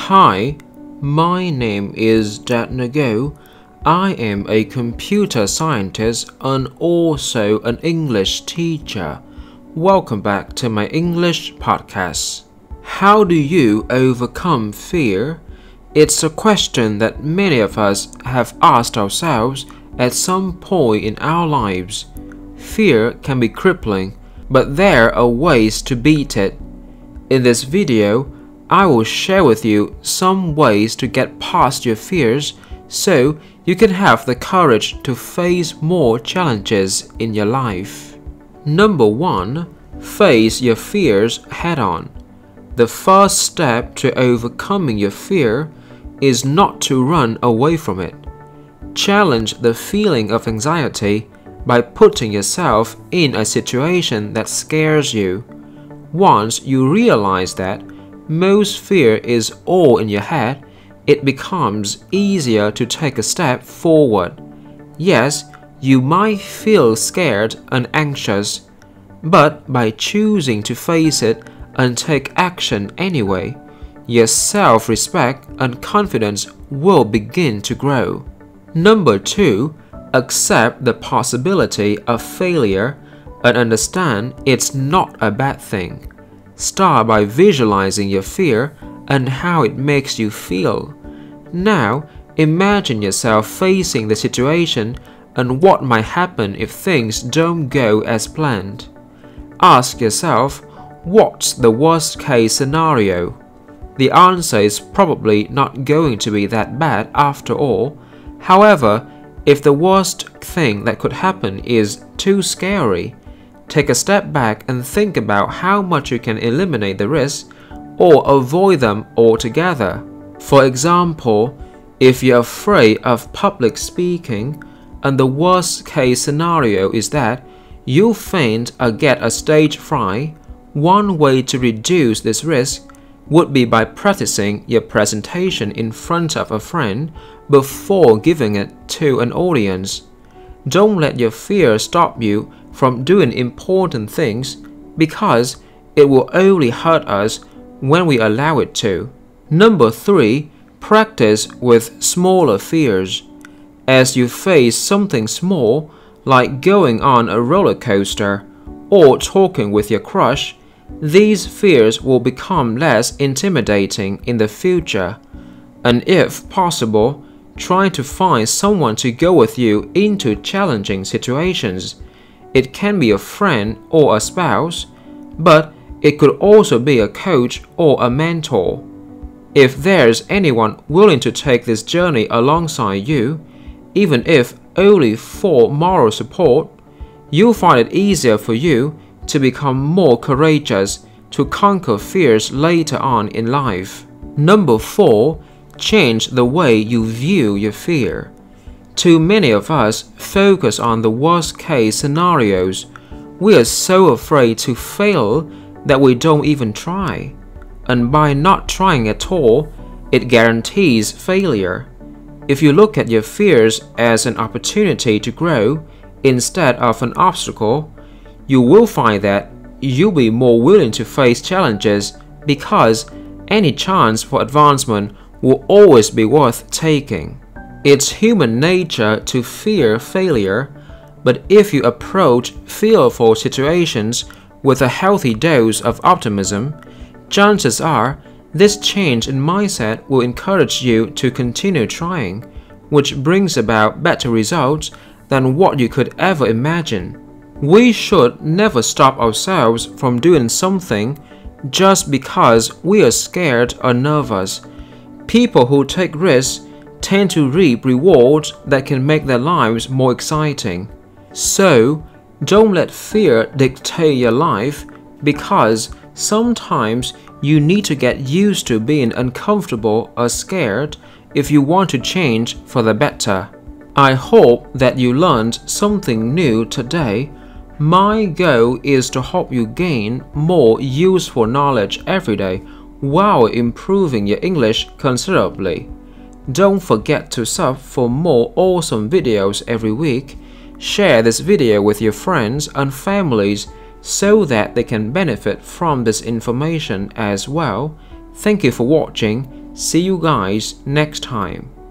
Hi, my name is Dat Ngo. I am a computer scientist and also an English teacher. Welcome back to my English podcast. How do you overcome fear? It's a question that many of us have asked ourselves at some point in our lives. Fear can be crippling, but there are ways to beat it. In this video, I will share with you some ways to get past your fears so you can have the courage to face more challenges in your life. Number 1. Face your fears head-on. The first step to overcoming your fear is not to run away from it. Challenge the feeling of anxiety by putting yourself in a situation that scares you. Once you realize that most fear is all in your head, it becomes easier to take a step forward. Yes, you might feel scared and anxious, but by choosing to face it and take action anyway, your self-respect and confidence will begin to grow. Number 2. Accept the possibility of failure and understand it's not a bad thing. Start by visualizing your fear and how it makes you feel. Now, imagine yourself facing the situation and what might happen if things don't go as planned. Ask yourself, what's the worst case scenario? The answer is probably not going to be that bad after all. However, if the worst thing that could happen is too scary, take a step back and think about how much you can eliminate the risks or avoid them altogether. For example, if you're afraid of public speaking and the worst case scenario is that you faint or get a stage fright, one way to reduce this risk would be by practicing your presentation in front of a friend before giving it to an audience. Don't let your fear stop you from doing important things because it will only hurt us when we allow it to. Number 3. Practice with smaller fears. As you face something small, like going on a roller coaster or talking with your crush, these fears will become less intimidating in the future. And if possible, try to find someone to go with you into challenging situations. It can be a friend or a spouse, but it could also be a coach or a mentor. If there's anyone willing to take this journey alongside you, even if only for moral support, you'll find it easier for you to become more courageous to conquer fears later on in life. Number 4. Change the way you view your fear. Too many of us focus on the worst case scenarios. We are so afraid to fail that we don't even try. And by not trying at all, it guarantees failure. If you look at your fears as an opportunity to grow instead of an obstacle, you will find that you'll be more willing to face challenges because any chance for advancement will always be worth taking. It's human nature to fear failure, but if you approach fearful situations with a healthy dose of optimism, chances are this change in mindset will encourage you to continue trying, which brings about better results than what you could ever imagine. We should never stop ourselves from doing something just because we are scared or nervous. People who take risks tend to reap rewards that can make their lives more exciting. So, don't let fear dictate your life because sometimes you need to get used to being uncomfortable or scared if you want to change for the better. I hope that you learned something new today. My goal is to help you gain more useful knowledge every day while improving your English considerably. Don't forget to sub for more awesome videos every week. Share this video with your friends and families so that they can benefit from this information as well. Thank you for watching. See you guys next time.